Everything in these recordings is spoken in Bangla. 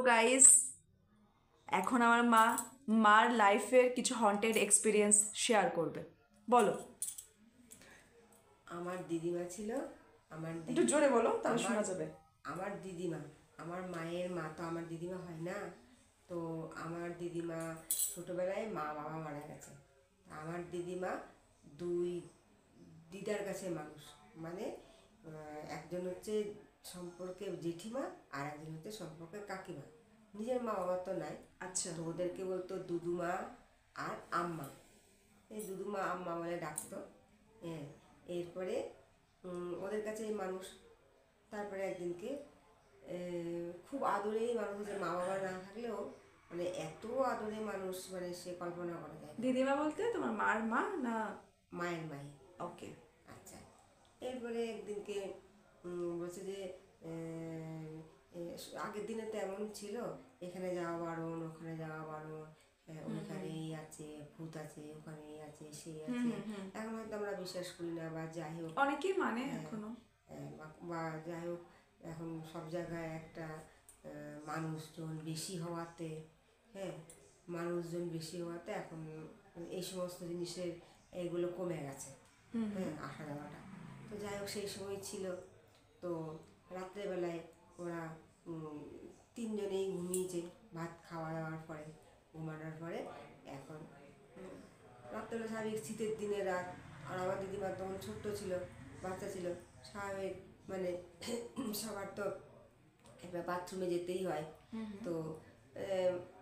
গাইস, এখন আমার মার লাইফের কিছু হন্টেড এক্সপিরিয়েন্স শেয়ার করবে। বলো। আমার দিদিমা ছিল। একটু জোরে বলো, তাহলে শোনা যাবে। আমার দিদিমা, আমার মায়ের মা তো আমার দিদিমা হয় না। তো আমার দিদিমা ছোটবেলায় মা বাবা মারা গেছে। আমার দিদিমা দুই দিদার কাছে মানুষ, মানে একজন হচ্ছে সম্পর্কে জেঠিমা আর একজন হচ্ছে সম্পর্কে কাকিমা। নিজের মা বাবা তো নাই। আচ্ছা। তো ওদেরকে বলতো দুদুমা আর আম্মা। এই দুদুমা আম্মা বলে ডাকতো। হ্যাঁ, এরপরে ওদের কাছে এই মানুষ। তারপরে একদিনকে খুব আদরেই মানুষ, যে মা বাবা না থাকলেও মানে এত আদরে মানুষ, মানে সে কল্পনা করা যায় না। দিদিমা বলতে তোমার মার মা না? মায়ের মাই। ওকে। আচ্ছা, এরপরে একদিনকে বলছে যে আগের দিনে তো এমন ছিল, এখানে যাওয়া বারণ, ওখানে যাওয়া বারণ, ওখানেই আছে ভূত আছে, ওখানেই আছে সে আছে। এখন হয়তো আমরা বিশ্বাস করি না, বা যাই হোক অনেকেই মানে এখনো। বা যাই হোক, এখন সব জায়গায় একটা মানুষজন বেশি হওয়াতে, হ্যাঁ, মানুষজন বেশি হওয়াতে এখন এই সমস্ত জিনিসের এগুলো কমে গেছে। হ্যাঁ, আসা যাওয়াটা। তো যাই হোক, সেই সময় ছিল। তো রাত্রেবেলায় ওরা তিনজনেই ঘুমিয়েছে ভাত খাওয়া দাওয়ার পরে, ঘুমানোর পরে। এখন রাত্রেবেলা স্বাভাবিক শীতের দিনে রাত, আর আমার দিদিমা তখন ছোট্ট ছিল, বাচ্চা ছিল, স্বাভাবিক মানে সবার তো একবার বাথরুমে যেতেই হয়। তো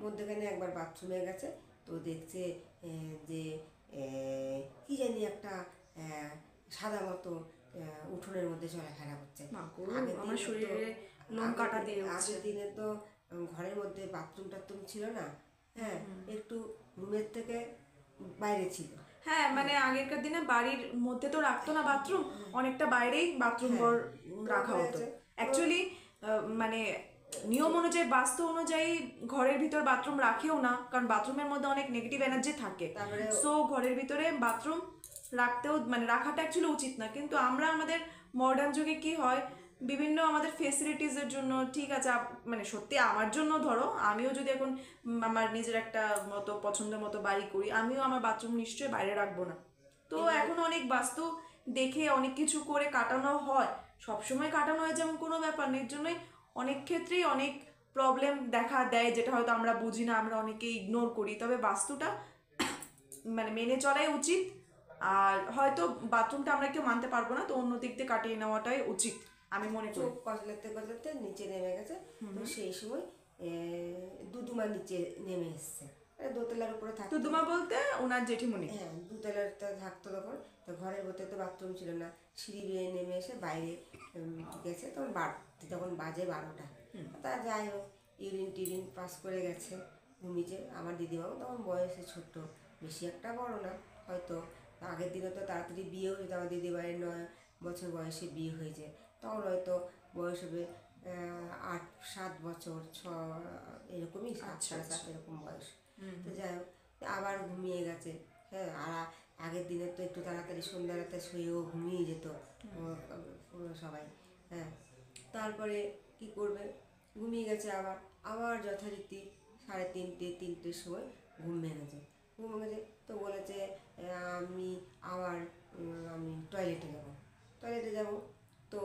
মধ্যখানে একবার বাথরুমে গেছে, তো দেখছে যে কি জানি একটা সাদা মতো উঠোনের মধ্যে চলাফেরা করছে। আমার শরীরে লোম কাটা দিয়ে উঠছে। আগের দিনে তো ঘরের মধ্যে বাথরুম টাথরুম ছিল না। হ্যাঁ, একটু রুমের থেকে বাইরে ছিল। হ্যাঁ, মানে আগেরকার দিনে বাড়ির মধ্যে তো রাখতো না বাথরুম, অনেকটা বাইরেই বাথরুম হ্যাঁ, ঘর তো রাখা হয়ে হতো। গেছে। তো অ্যাকচুয়ালি মানে নিয়ম অনুযায়ী, বাস্তু অনুযায়ী ঘরের ভিতর বাথরুম রাখেও না, কারণ বাথরুমের মধ্যে অনেক নেগেটিভ এনার্জি থাকে। তারপরে সো ঘরের ভিতরে বাথরুম রাখতেও মানে রাখাটা অ্যাকচুয়ালি উচিত না। কিন্তু আমরা আমাদের মডার্ন যুগে কি হয়, বিভিন্ন আমাদের ফেসিলিটিসের জন্য, ঠিক আছে মানে সত্যি আমার জন্য ধরো, আমিও যদি এখন আমার নিজের একটা মতো পছন্দের মতো বাড়ি করি, আমিও আমার বাথরুম নিশ্চয়ই বাইরে রাখবো না। তো এখন অনেক বাস্তু দেখে অনেক কিছু করে কাটানো হয়। সবসময় কাটানো হয় যেমন কোনো ব্যাপার নেই, এর জন্যই অনেক ক্ষেত্রেই অনেক প্রবলেম দেখা দেয়, যেটা হয়তো আমরা বুঝি না, আমরা অনেকে ইগনোর করি। তবে বাস্তুটা মানে মেনে চলাই উচিত। আর হয়তো বাথরুমটা আমরা কেউ মানতে পারবো না, তো অন্য দিক দিয়ে কাটিয়ে নেওয়াটাই উচিত আমি মনে করি। চোখ কচলাতে কচলাতে নিচে নেমে গেছে। তো সেই সময় দুদুমা নিচে নেমে এসছে, দোতলার উপরে থাকতো। তুদুমা বলতে ওনার জেঠিমণি? হ্যাঁ, দুতলাতে থাকতো তখন। তো ঘরের ভেতরে তো বাথরুম ছিল না, সিঁড়ি বেয়ে নেমে এসে বাইরে গেছে। তখন বাজে 12টা। তা যাই হোক, ইউরিন টিরিন পাস করে গেছে, ঘুমিয়েছে। আমার দিদিমাও তখন বয়সে ছোট্ট, বেশি একটা বড় না হয়তো। আগের দিনে তো তাড়াতাড়ি বিয়ে হয়ে যেত, আমার দিদিভাইয়ের 9 বছর বয়সে বিয়ে হয়েছে। তখন হয়তো বয়স হবে 8-7 বছর, এরকমই, 7-7.5 এরকম বয়স। তো যাই হোক, আবার ঘুমিয়ে গেছে। হ্যাঁ, আর আগের দিনে তো একটু তাড়াতাড়ি সন্ধ্যা রাতে শুয়েও ঘুমিয়ে যেত সবাই। হ্যাঁ, তারপরে কি করবে, ঘুমিয়ে গেছে। আবার আবার যথারীতি 3:30-4টের সময় ঘুম ভেঙেছে। তো বলেছে আমি আবার আমি টয়লেটে যাব। তো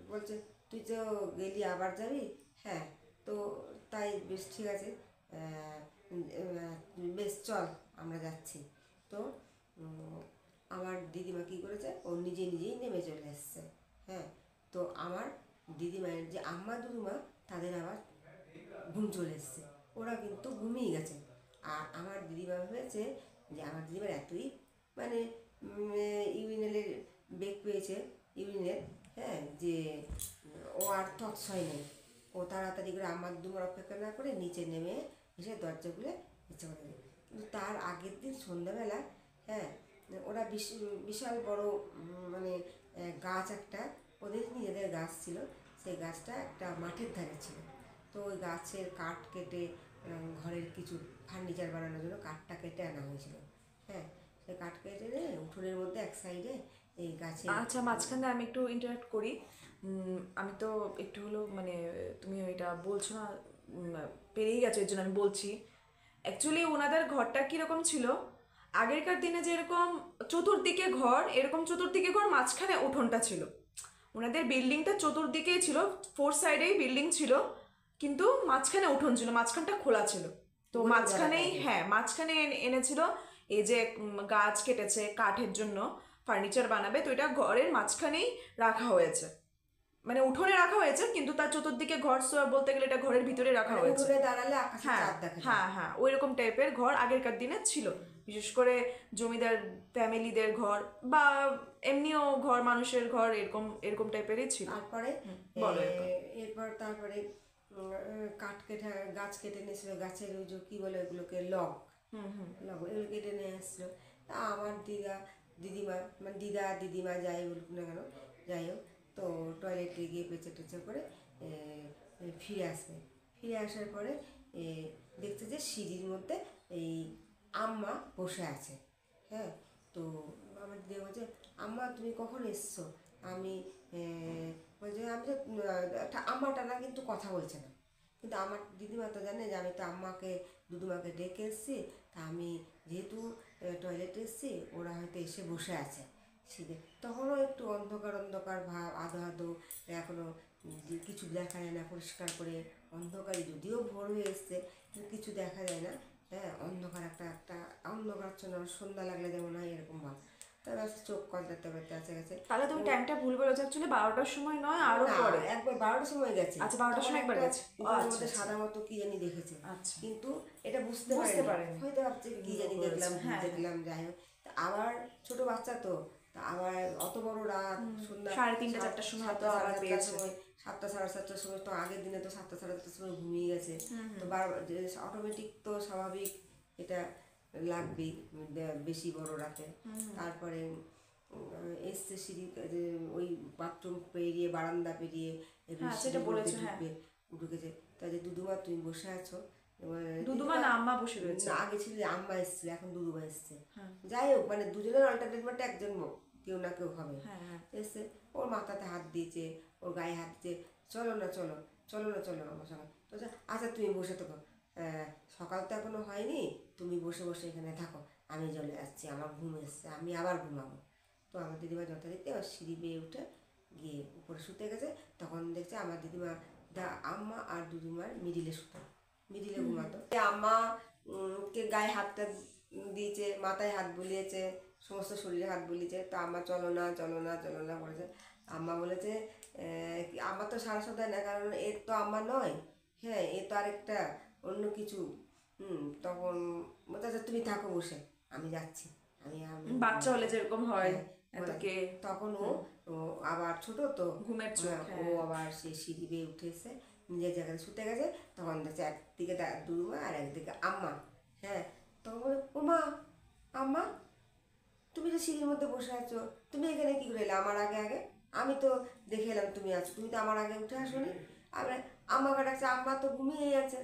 বলছে তুই তো গেলি, আবার যাবি? হ্যাঁ। তো তাই, বেশ ঠিক আছে, বেশ চল আমরা যাচ্ছি। তো আমার দিদিমা কী করেছে, ও নিজে নিজেই নেমে চলে এসছে। হ্যাঁ, তো আমার দিদিমায়ের যে আম্মা দুদুমা, তাদের আবার ঘুম চলে এসছে, ওরা কিন্তু ঘুমিয়ে গেছে। আর আমার দিদিমা ভেবেছে যে আমার দিদিমার এতই মানে ইউরিনালের বেগ পেয়েছে, ইউরিনের, হ্যাঁ, যে ও আর তৎসয় নেই। ও তাড়াতাড়ি করে আমার দুবার অপেক্ষা না করে নিচে নেমে এসে দরজা খুলে নিচে করে দেবে। কিন্তু তার আগের দিন সন্ধ্যাবেলা, হ্যাঁ, ওরা বিশাল বড় মানে গাছ একটা, ওদের নিজেদের গাছ ছিল, সেই গাছটা একটা মাঠের ধারে ছিল। তো ওই গাছের কাঠ কেটে ঘরের কিছু ফার্নিচার বানানোর জন্য কাঠটা কেটে আনা হয়েছিল। হ্যাঁ, সেই কাঠ কেটে উঠোনের মধ্যে এক সাইডে এই গাছে। আচ্ছা, মাঝখানে আমি একটু ইন্টারাক্ট করি। আমি তো একটু হলো মানে তুমি এটা বলছো না, পেরিয়ে গেছো, এর জন্য আমি বলছি। অ্যাকচুয়ালি ওনাদের ঘরটা কীরকম ছিল, আগেরকার দিনে যেরকম চতুর্দিকে ঘর, এরকম চতুর্দিকে ঘর, মাঝখানে উঠোনটা ছিল। ওনাদের বিল্ডিংটা চতুর্দিকেই ছিল, 4 সাইডেই বিল্ডিং ছিল, কিন্তু মাঝখানে উঠোন ছিল, মাঝখানটা খোলা ছিল। তো গলি ঘেরা মাঝখানেই, type-এর। হ্যাঁ, মাঝখানে এনেছিল এই যে গাছ কেটেছে কাঠের জন্য, ফার্নিচার বানাবে, তো এটা ঘরের মাঝখানেই রাখা হয়েছে, মানে উঠোনে রাখা হয়েছে, কিন্তু তার চতুর্দিকে ঘর বলতে গেলে এটা ঘরের ভিতরে রাখা মানে হয়েছে। উঠোনে দাঁড়ালে আকাশে হ্যাঁ, চাঁদ দেখা যায়। হ্যাঁ, হ্যাঁ, ওই রকম টাইপের ঘর আগেরকার দিনে ছিল, বিশেষ করে জমিদার ফ্যামিলিদের ঘর বা এমনিও ঘর, মানুষের ঘর, এরকম এরকম টাইপেরই ছিল। তারপরে বলো এরপর। তারপরে কাঠ কেটে গাছ কেটে নিয়েছিল, গাছের ওই যে কি বলে ওগুলোকে, লগ, এগুলো কেটে নিয়ে আসছিল। তা আমার দিদিমা, মানে দিদিমা যাই বলুক না কেন, যাই হোক, তো টয়লেটে গিয়ে পেঁচে টেচে করে ফিরে আসবে। ফিরে আসার পরে দেখতে যে সিঁড়ির মধ্যে এই আম্মা বসে আছে। হ্যাঁ, তো আমার দিদি বলছে, আম্মা তুমি কখন এসছো? আমি বলছে, আমি তো আম্মাটা না, কিন্তু কথা বলছে না। কিন্তু আমার দিদিমা তো জানে যে আমি তো দুদুমাকে ডেকে এসেছি, তা আমি যেহেতু টয়লেটে এসেছি, ওরা হয়তো এসে বসে আছে শীতে। তখনও একটু অন্ধকার অন্ধকার ভাব, আধো আধো, এখনও কিছু দেখা যায় না পরিষ্কার করে, অন্ধকারই, যদিও ভোর হয়ে এসছে কিন্তু কিছু দেখা যায় না। হ্যাঁ, অন্ধকার একটা অন্ধকারাচ্ছন্ন, সন্ধ্যা লাগলে যেমন হয় এরকম ভাব। তার চোখ কলতাতে পারতে আছে গেছে। তাহলে তুমি টাইমটা ভুল বলেছো, অ্যাকচুয়ালি 12টার সময় নয়, আরো না, পরে। একবার 12টার সময় গেছে। আচ্ছা, 12টার সময় একবার গেছে। ও উঠোনের আচ্ছা, মধ্যে আচ্ছা, সাদা মতো কি জানি দেখেছে, আচ্ছা, কিন্তু এটা বুঝতে বুঝতে পারেনি। পারেনি। হয়তো ভাবছে কি জানি করেছে, দেখলাম, ভূত হ্যাঁ, দেখলাম, যাই হোক। তা আবার ছোট বাচ্চা তো, তা আবার অত বড় রাত, সন্ধ্যা 3:30 4টার সময় হয়তো 7টা আবার 7:30টার পেয়েছে। সময়, 7টা 7:30টার সময়, তো আগের দিনে তো 7টা 7:30টার সময় ঘুমিয়ে গেছে। তো অটোমেটিক তো স্বাভাবিক এটা লাগবেই বেশি বড় রাতে। তারপরে এসছে সিঁড়ি, ওই বাথরুম পেরিয়ে, বারান্দা পেরিয়ে হ্যাঁ, সেটা সিঁড়ির মধ্যে বলেছো, হ্যাঁ। ঢুকেছে। তাই যে, দুদুমা তুমি বসে আছো? দুদুমা না আম্মা বসে রয়েছে। না, আগে ছিল আম্মা এসেছিল, এখন দুদুমা এসছে। হ্যাঁ, যাই হোক, মানে দুজনের অল্টারনেটমেন্টে একজন কেউ না কেউ হবে। হ্যাঁ, হ্যাঁ, এসছে, ওর মাথাতে হাত দিয়েছে, ওর গায়ে হাত দিয়েছে, চলো না চলো, চলো না চলো আমার সঙ্গে। তো আচ্ছা তুমি বসে থাকো, সকাল তো এখনো হয়নি, তুমি বসে বসে এখানে থাকো, আমি চলে আসছি, আমার ঘুম এসছে, আমি আবার ঘুমাবো। তো আমার দিদিমা যথারীতি আবার সিঁড়ি বেয়ে উঠে গিয়ে উপরে শুতে গেছে। তখন দেখছে আমার দিদিমা আম্মা আর দুদুমার মিডিলে শুতো, মিডিলে ঘুমাতো। আম্মা কে গায়ে হাতটা দিয়েছে, মাথায় হাত বুলিয়েছে, সমস্ত শরীরে হাত বুলিয়েছে। তো আম্মা চলো না চলো না চলো না বলেছে। আম্মা বলেছে, আম্মা তো সারা সদায় না, কারণ এর তো আম্মা নয়, হ্যাঁ, এ তো আরেকটা অন্য কিছু। তখন বলতে, আচ্ছা তুমি থাকো বসে, আমি যাচ্ছি, আমি বাচ্চা হলে যেরকম হয়, হ্যাঁ, এতকে তখন ও আবার ছোট তো, ঘুমের চোখ, ও হ্যাঁ। আবার সে সিঁড়ি বেয়ে উঠে এসে নিজের জায়গায় শুতে গেছে। তখন দেখছে একদিকে দুর্মা আর একদিকে আম্মা। হ্যাঁ, তখন বলে, ওমা আম্মা, তুমি যে সিঁড়ির মধ্যে বসে আছো, তুমি এখানে কি করে এলে আমার আগে আগে? আমি তো দেখে এলাম তুমি আছো, তুমি তো আমার আগে উঠে আসোনি। আবার আম্মাকে ডাকছে, আম্মা তো ঘুমিয়েই আছে।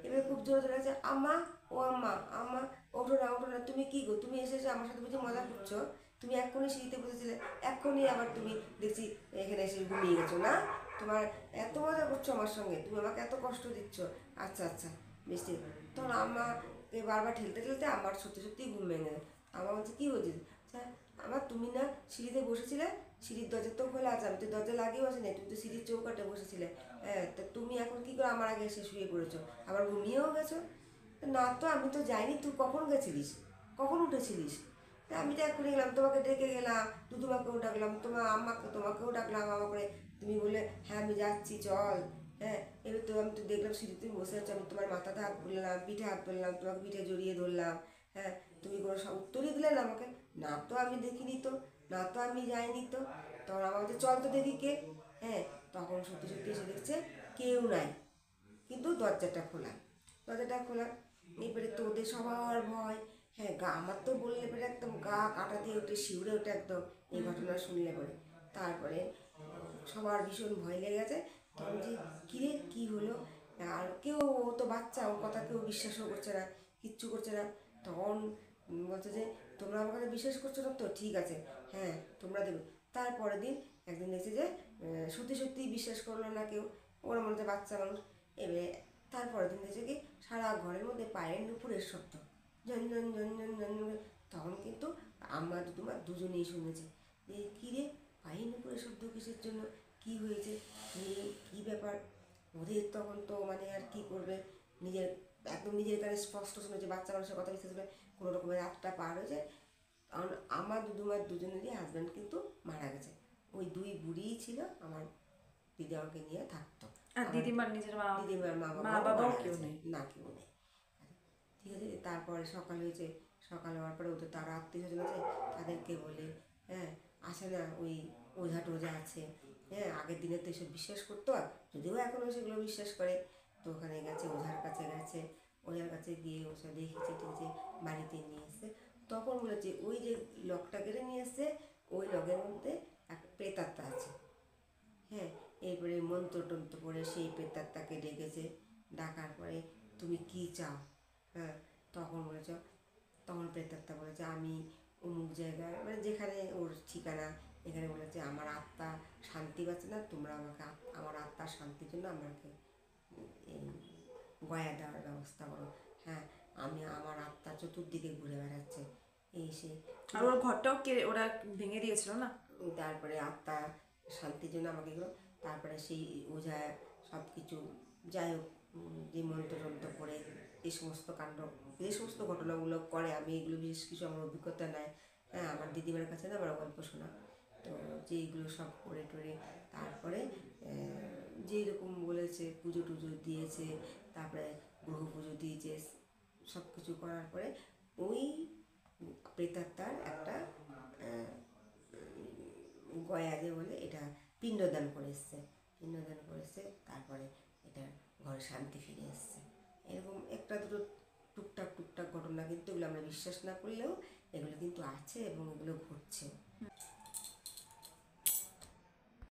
এবার খুব জোরে জোরে আছে, আম্মা, ও আম্মা, আম্মা, ওঠো না ওঠো না, তুমি কি গো, তুমি এসেছো আমার সাথে বুঝি মজা করছো? তুমি এক্ষুনি সিঁড়িতে বসেছিলে, এক্ষুনি আবার তুমি দেখছি এখানে এসে ঘুমিয়ে গেছো না? তোমার এত মজা করছো আমার সঙ্গে, তুমি আমাকে এত কষ্ট দিচ্ছ। আচ্ছা আচ্ছা, বেশ ঠিক। তখন আম্মাকে বারবার ঠেলতে ঠেলতে আমার সত্যি সত্যিই ঘুম ভেঙে যায়। আমার বলছে, কী হয়েছে? স্যার, আমার তুমি না সিঁড়িতে বসেছিলে, সিঁড়ির দরজা তো খোলা আছে, আমি তো দরজা লাগিয়ে বসে নেই, তুমি তো সিঁড়ির চৌকাটে বসেছিলে। হ্যাঁ, তা তুমি এখন কী করে আমার আগে এসে শুয়ে পড়েছো, আবার ঘুমিয়েও গেছো? না তো, আমি তো যাইনি, তুই কখন গেছিলিস, কখন উঠেছিলিস? তা আমি তো এক্ষুনি গেলাম, তোমাকে ডেকে গেলাম, দুদুমাকেও ডাকলাম, তোমাকেও ডাকলাম, আমাকে তুমি বলে হ্যাঁ আমি যাচ্ছি চল। হ্যাঁ, এবার তো আমি তো দেখলাম সিঁড়িতে তুমি বসে আছো, আমি তোমার মাথাতে হাত বললাম, পিঠে হাত বললাম, তোমাকে পিঠে জড়িয়ে ধরলাম। হ্যাঁ, তুমি কোনো উত্তরই দিলে না আমাকে। না তো আমি দেখিনি তো, না তো আমি যাইনি তো। তখন আমার বলছে, চল তো দেখি কে। হ্যাঁ, তখন সত্যি সত্যি এসে দেখছে কেউ নাই, কিন্তু দরজাটা খোলা, দরজাটা খোলা। এবারে তো ওদের সবার ভয়। হ্যাঁ, আমার তো বললে পরে একদম গা কাটা দিয়ে ওঠে, শিউরে ওঠে একদম এই ঘটনা শুনলে পরে। তারপরে সবার ভীষণ ভয় লেগে গেছে। তখন যে কিরে কী হলো, আর কেউ, ও তো বাচ্চা, ওর কথা কেউ বিশ্বাসও করছে না, কিচ্ছু করছে না। তখন বলছে যে তোমরা আমার কথা বিশ্বাস করছো না তো ঠিক আছে, হ্যাঁ তোমরা দেবে। তারপরের দিন একদিন দেখছি যে সত্যি সত্যি বিশ্বাস করলো না কেউ, ওর মধ্যে বাচ্চা মানুষ। এবারে তারপরের দিন দেখছে কি সারা ঘরের মধ্যে পায়ের নুপুরের শব্দ, জন জন জন জন জন জন। তখন কিন্তু আমার তোমার দুজনেই শুনেছে যে কী রে পায়ের নুপুরের শব্দ কিসের জন্য, কী হয়েছে, কী ব্যাপার। ওদের তখন তো মানে আর কী করবে, নিজের একদম নিজের কাছে স্পষ্ট শুনেছে, বাচ্চা মানুষের কথা বিশ্বাস করে কোনো রকমের রাতটা পার হয়ে যায়। কারণ আমার দুধুমার দুজনেরই হাজব্যান্ড কিন্তু মারা গেছে। ওই দুই বুড়িই ছিল, আমার দিদি আমাকে নিয়ে থাকতো। আর দিদিমার নিজের দিদিমার মা মা বাবাও বাবাও মারা কেউ গেছে, নেই। না কেউ নেই। ঠিক আছে, তারপরে সকাল হয়েছে, সকাল হওয়ার পরে ওদের তারা আত্মীয় স্বজন আছে, তাদেরকে বলে হ্যাঁ আসে না ওই ওঝা টোঝা আছে, হ্যাঁ আগের দিনে তো এসব বিশ্বাস করতো, আর যদিও এখনও সেগুলো বিশ্বাস করে। তো ওখানে গেছে, ওঝার কাছে গেছে, ওঝার কাছে গিয়ে ওসব দেখেছে টেখেছে, বাড়িতে নিয়ে এসছে। তখন বলেছে ওই যে লকটা কেটে নিয়ে এসছে, ওই লগের মধ্যে একটা প্রেতাত্মা আছে। হ্যাঁ, এরপরে মন্ত্র টন্ত্র পড়ে সেই প্রেতাত্মাকে ডেকেছে, ডাকার পরে তুমি কি চাও, হ্যাঁ তখন বলেছ, তখন প্রেতাত্মা বলেছে আমি অমুক জায়গায় মানে যেখানে ওর ঠিকানা, এখানে বলেছে আমার আত্মা শান্তি পাচ্ছে না, তোমরা আমাকে আমার আত্মার শান্তির জন্য আমাকে এই গয়া দেওয়ার ব্যবস্থা করো। হ্যাঁ আমি আমার আত্মা চতুর্দিকে ঘুরে বেড়াচ্ছে এই সে। আর ওর ঘরটাও ওরা ভেঙে দিয়েছিল না। তারপরে আত্মা শান্তির জন্য আমাকে এগুলো, তারপরে সেই ওঝা সব কিছু যাই হোক যে মন্ত্রতন্ত্র করে এই সমস্ত কাণ্ড, যে সমস্ত ঘটনাগুলো করে, আমি এগুলো বিশেষ কিছু আমার অভিজ্ঞতা নাই, হ্যাঁ আমার দিদিমার কাছে না আমার গল্প শোনা। তো যেইগুলো সব করে টরে তারপরে যেই রকম বলেছে পুজো টুজো দিয়েছে, তারপরে গ্রহ পুজো দিয়েছে, সব কিছু করার পরে ওই প্রেতাত্মার একটা গয়া যে বলে এটা পিণ্ডদান করে এসছে, পিণ্ডদান করে এসছে, তারপরে এটা ঘরে শান্তি ফিরে এসছে। এরকম একটা দুটো টুকটাক টুকটাক ঘটনা, কিন্তু এগুলো আমরা বিশ্বাস না করলেও এগুলো কিন্তু আছে এবং এগুলো ঘটছে।